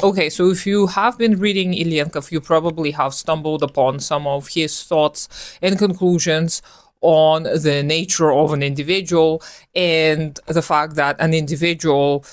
Okay, so if you have been reading Ilyenkov, you probably have stumbled upon some of his thoughts and conclusions on the nature of an individual and the fact that an individual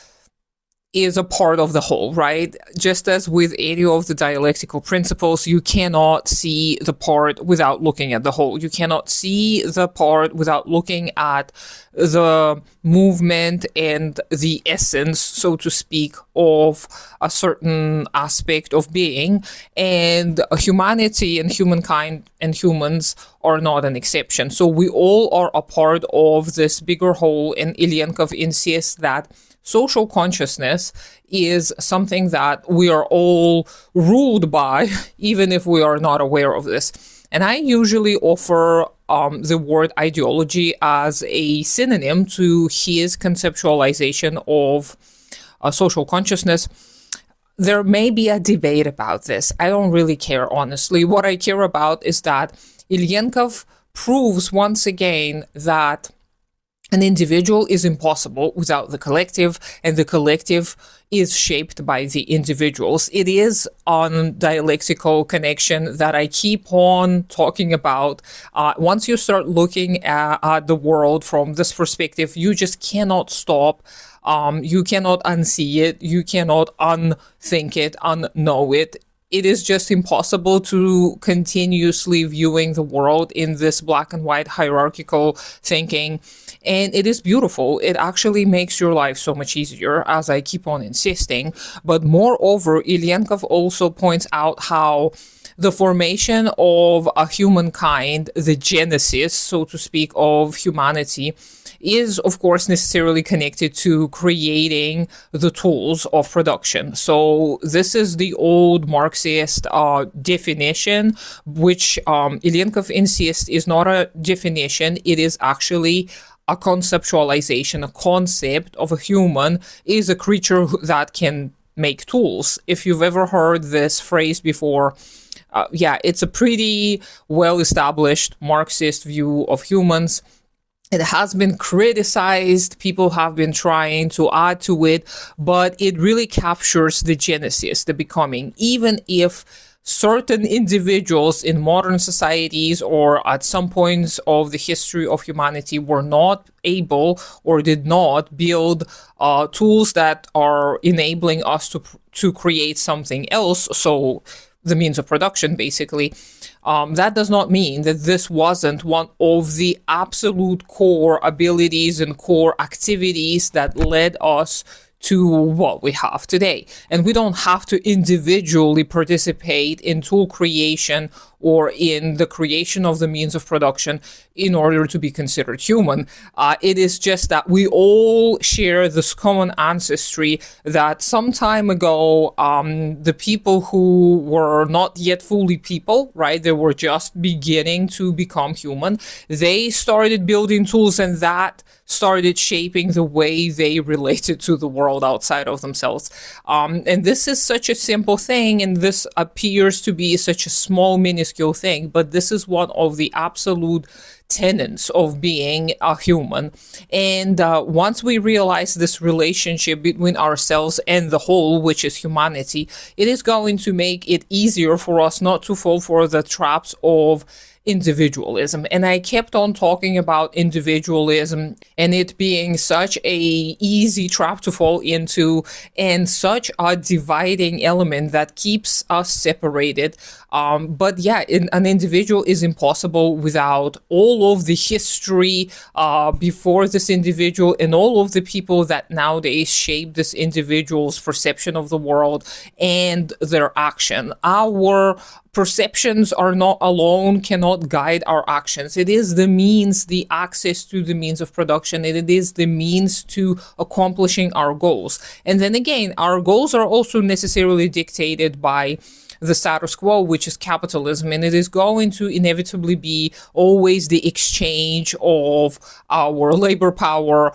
is a part of the whole, right? Just as with any of the dialectical principles, you cannot see the part without looking at the whole. You cannot see the part without looking at the movement and the essence, so to speak, of a certain aspect of being. And humanity and humankind and humans are not an exception. So we all are a part of this bigger whole, and Ilyenkov insists that social consciousness is something that we are all ruled by, even if we are not aware of this. And I usually offer the word ideology as a synonym to his conceptualization of social consciousness. There may be a debate about this. I don't really care, honestly. What I care about is that Ilyenkov proves once again that an individual is impossible without the collective, and the collective is shaped by the individuals. It is on dialectical connection that I keep on talking about. Once you start looking at the world from this perspective, you just cannot stop. You cannot unsee it. You cannot unthink it, unknow it. It is just impossible to continuously viewing the world in this black and white hierarchical thinking. And it is beautiful. It actually makes your life so much easier, as I keep on insisting. But moreover, Ilyenkov also points out how the formation of a humankind, the genesis, so to speak, of humanity, is of course necessarily connected to creating the tools of production. So this is the old Marxist definition, which Ilyenkov insists is not a definition. It is actually a conceptualization. A concept of a human is a creature that can make tools. If you've ever heard this phrase before, it's a pretty well-established Marxist view of humans. It has been criticized. People have been trying to add to it, but it really captures the genesis, the becoming. Even if certain individuals in modern societies or at some points of the history of humanity were not able or did not build tools that are enabling us to create something else, so the means of production, basically, that does not mean that this wasn't one of the absolute core abilities and core activities that led us to what we have today. And we don't have to individually participate in tool creation or in the creation of the means of production in order to be considered human. It is just that we all share this common ancestry that some time ago, the people who were not yet fully people, right, they were just beginning to become human, they started building tools, and that started shaping the way they related to the world outside of themselves. And this is such a simple thing, and this appears to be such a small, minuscule thing, but this is one of the absolute tenets of being a human. And once we realize this relationship between ourselves and the whole, which is humanity, it is going to make it easier for us not to fall for the traps of individualism. And I kept on talking about individualism and it being such a easy trap to fall into and such a dividing element that keeps us separated. But yeah, an individual is impossible without all of the history before this individual and all of the people that nowadays shape this individual's perception of the world and their action. Our perceptions are not alone, cannot guide our actions. It is the means, the access to the means of production, and it is the means to accomplishing our goals. And then again, our goals are also necessarily dictated by the status quo, which is capitalism, and it is going to inevitably be always the exchange of our labor power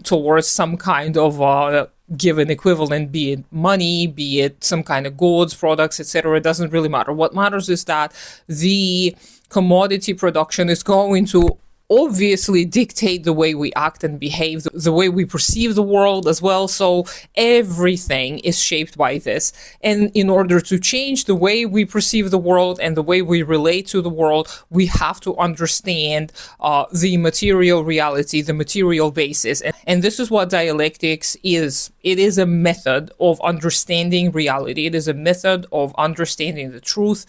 towards some kind of given equivalent, be it money, be it some kind of goods, products, etc. It doesn't really matter. What matters is that the commodity production is going to obviously dictate the way we act and behave, the way we perceive the world as well. So everything is shaped by this. And in order to change the way we perceive the world and the way we relate to the world, we have to understand the material reality, the material basis. And this is what dialectics is. It is a method of understanding reality. It is a method of understanding the truth.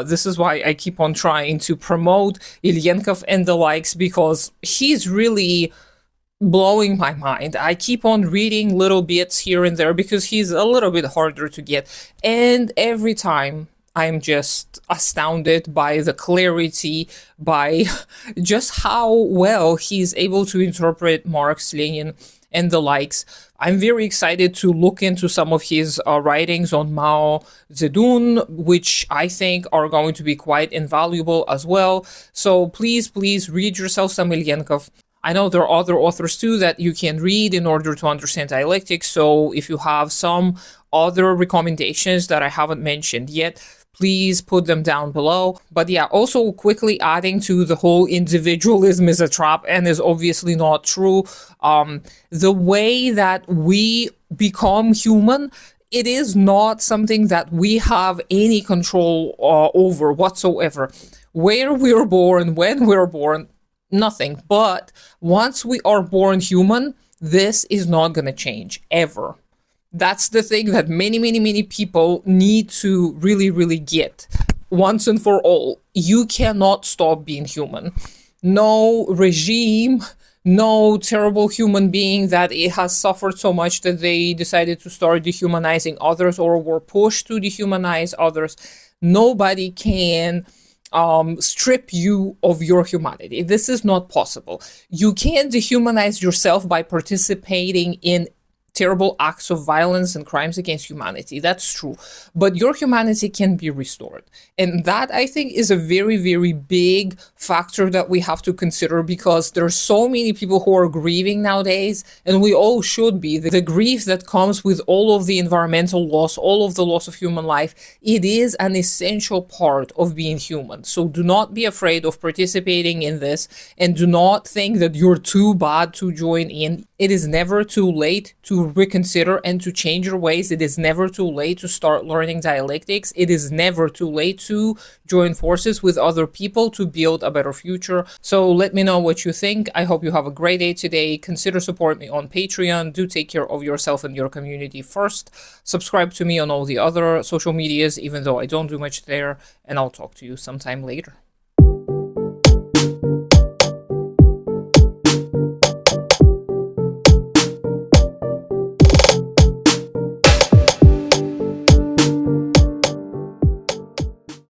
This is why I keep on trying to promote Ilyenkov and the likes, because he's really blowing my mind. I keep on reading little bits here and there because he's a little bit harder to get. And every time I'm just astounded by the clarity, by just how well he's able to interpret Marx, Lenin, and the likes. I'm very excited to look into some of his writings on Mao Zedong, which I think are going to be quite invaluable as well. So please read yourself some Ilyenkov. I know there are other authors too that you can read in order to understand dialectics. So if you have some other recommendations that I haven't mentioned yet, please put them down below. But yeah, also quickly adding to the whole individualism is a trap and is obviously not true. The way that we become human, it is not something that we have any control over whatsoever. Where we're born, when we're born, nothing. But once we are born human, this is not going to change ever. That's the thing that many people need to really get once and for all. You cannot stop being human. No regime, no terrible human being that it has suffered so much that they decided to start dehumanizing others or were pushed to dehumanize others. Nobody can strip you of your humanity. This is not possible. You can't dehumanize yourself by participating in terrible acts of violence and crimes against humanity. That's true. But your humanity can be restored. And that, I think, is a very big factor that we have to consider, because there are so many people who are grieving nowadays, and we all should be. The grief that comes with all of the environmental loss, all of the loss of human life, it is an essential part of being human. So do not be afraid of participating in this, and do not think that you're too bad to join in. It is never too late to reconsider and to change your ways. It is never too late to start learning dialectics. It is never too late to join forces with other people to build a better future. So let me know what you think. I hope you have a great day today. Consider supporting me on Patreon. Do take care of yourself and your community first. Subscribe to me on all the other social medias, even though I don't do much there, and I'll talk to you sometime later.